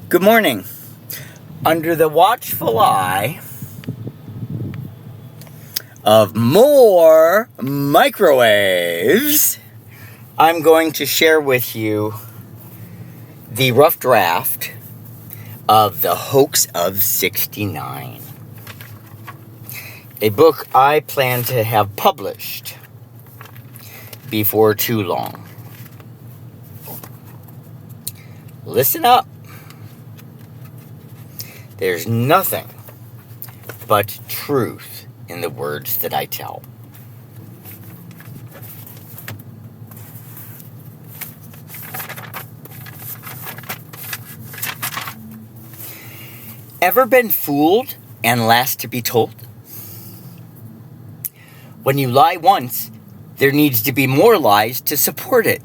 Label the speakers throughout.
Speaker 1: Good morning. Under the watchful eye of more microwaves, I'm going to share with you the rough draft of The Hoax of 69, a book I plan to have published before too long. Listen up. There's nothing but truth in the words that I tell. Ever been fooled and last to be told? When you lie once, there needs to be more lies to support it.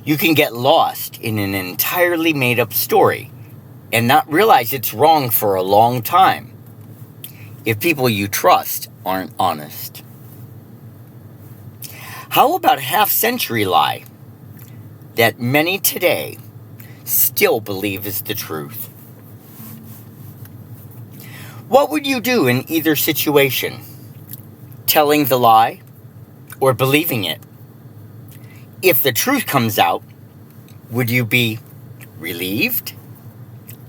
Speaker 1: You can get lost in an entirely made-up story and not realize it's wrong for a long time if people you trust aren't honest. How about a half-century lie that many today still believe is the truth? What would you do in either situation? Telling the lie or believing it? If the truth comes out, would you be relieved?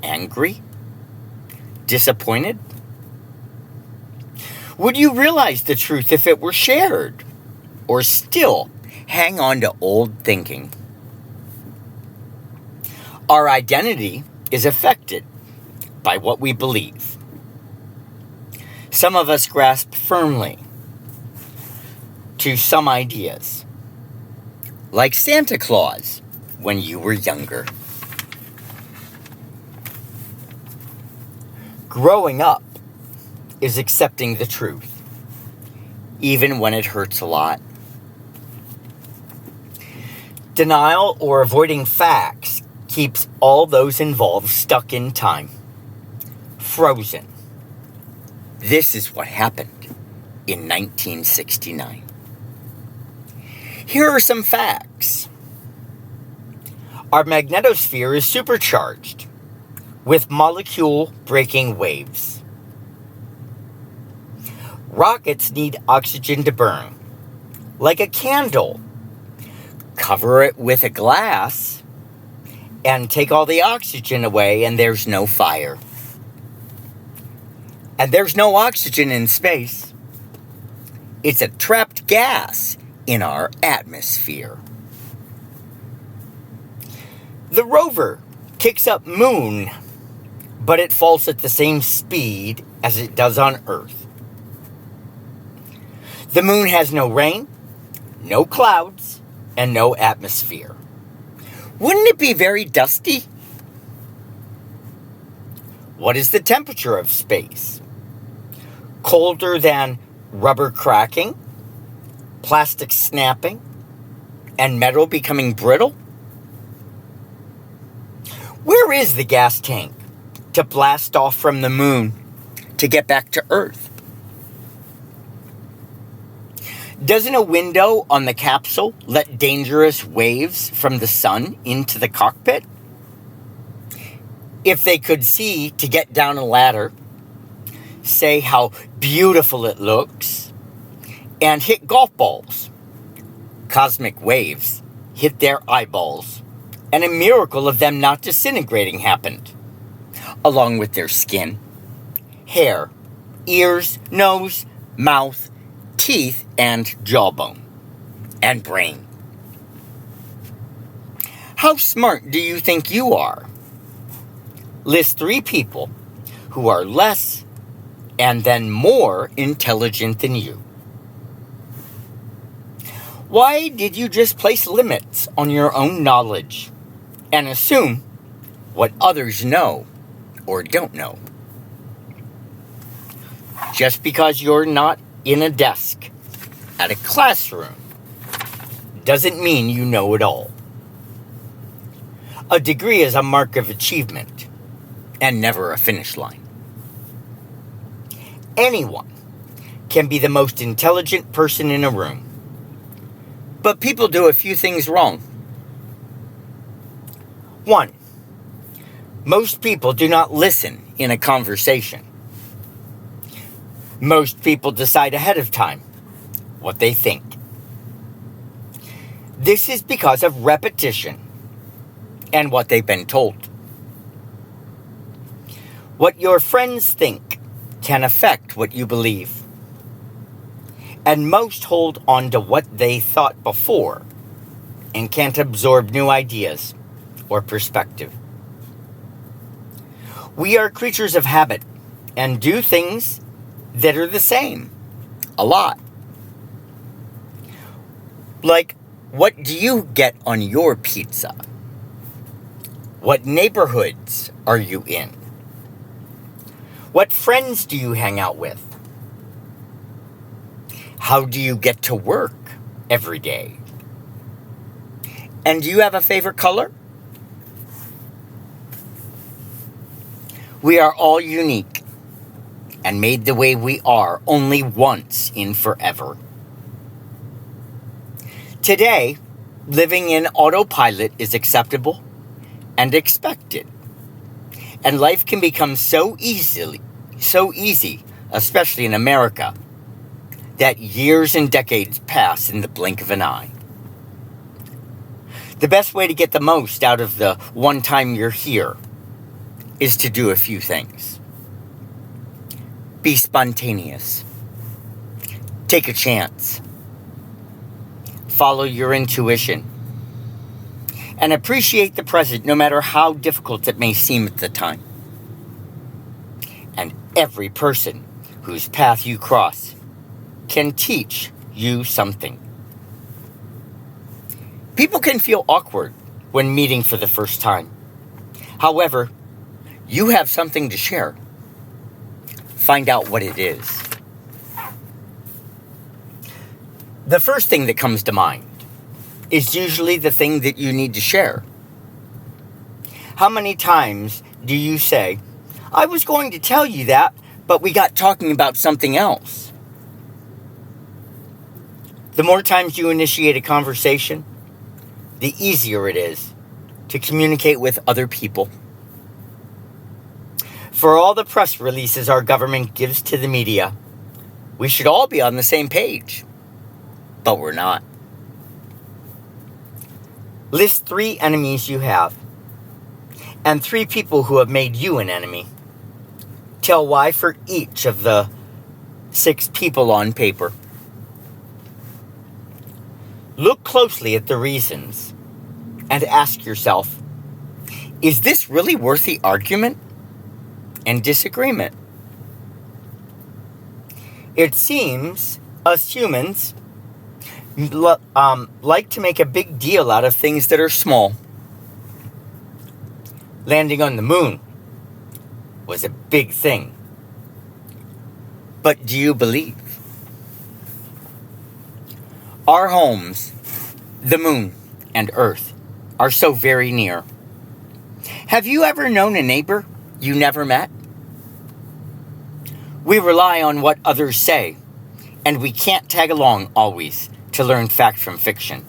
Speaker 1: Angry? Disappointed? Would you realize the truth if it were shared? Or still hang on to old thinking? Our identity is affected by what we believe. Some of us grasp firmly to some ideas, like Santa Claus when you were younger. Growing up is accepting the truth, even when it hurts a lot. Denial or avoiding facts keeps all those involved stuck in time, frozen. This is what happened in 1969. Here are some facts. Our magnetosphere is supercharged with molecule-breaking waves. Rockets need oxygen to burn, like a candle. Cover it with a glass and take all the oxygen away, and there's no fire. And there's no oxygen in space. It's a trapped gas in our atmosphere. The rover kicks up moon, but it falls at the same speed as it does on Earth. The moon has no rain, no clouds, and no atmosphere. Wouldn't it be very dusty? What is the temperature of space? Colder than rubber cracking, plastic snapping, and metal becoming brittle? Where is the gas tank to blast off from the moon to get back to Earth? Doesn't a window on the capsule let dangerous waves from the sun into the cockpit? If they could see to get down a ladder, say how beautiful it looks, and hit golf balls, cosmic waves hit their eyeballs, and a miracle of them not disintegrating happened, along with their skin, hair, ears, nose, mouth, teeth, and jawbone, and brain. How smart do you think you are? List 3 people who are less and then more intelligent than you. Why did you just place limits on your own knowledge and assume what others know or don't know? Just because you're not in a desk at a classroom doesn't mean you know it all. A degree is a mark of achievement and never a finish line. Anyone can be the most intelligent person in a room, but people do a few things wrong. 1. Most people do not listen in a conversation. Most people decide ahead of time what they think. This is because of repetition and what they've been told. What your friends think can affect what you believe. And most hold on to what they thought before and can't absorb new ideas or perspective. We are creatures of habit and do things that are the same a lot. Like, what do you get on your pizza? What neighborhoods are you in? What friends do you hang out with? How do you get to work every day? And do you have a favorite color? We are all unique and made the way we are only once in forever. Today, living in autopilot is acceptable and expected. And life can become so easy, especially in America, that years and decades pass in the blink of an eye. The best way to get the most out of the one time you're here is to do a few things. Be spontaneous. Take a chance. Follow your intuition. And appreciate the present no matter how difficult it may seem at the time. And every person whose path you cross can teach you something. People can feel awkward when meeting for the first time. However, you have something to share. Find out what it is. The first thing that comes to mind is usually the thing that you need to share. How many times do you say, I was going to tell you that, but we got talking about something else? The more times you initiate a conversation, the easier it is to communicate with other people. For all the press releases our government gives to the media, we should all be on the same page. But we're not. List 3 enemies you have, and 3 people who have made you an enemy. Tell why for each of the 6 people on paper. Look closely at the reasons and ask yourself, is this really worth the argument and disagreement? It seems us humans like to make a big deal out of things that are small. Landing on the moon was a big thing. But do you believe? Our homes, the moon and Earth, are so very near. Have you ever known a neighbor you never met? We rely on what others say, and we can't tag along always to learn fact from fiction.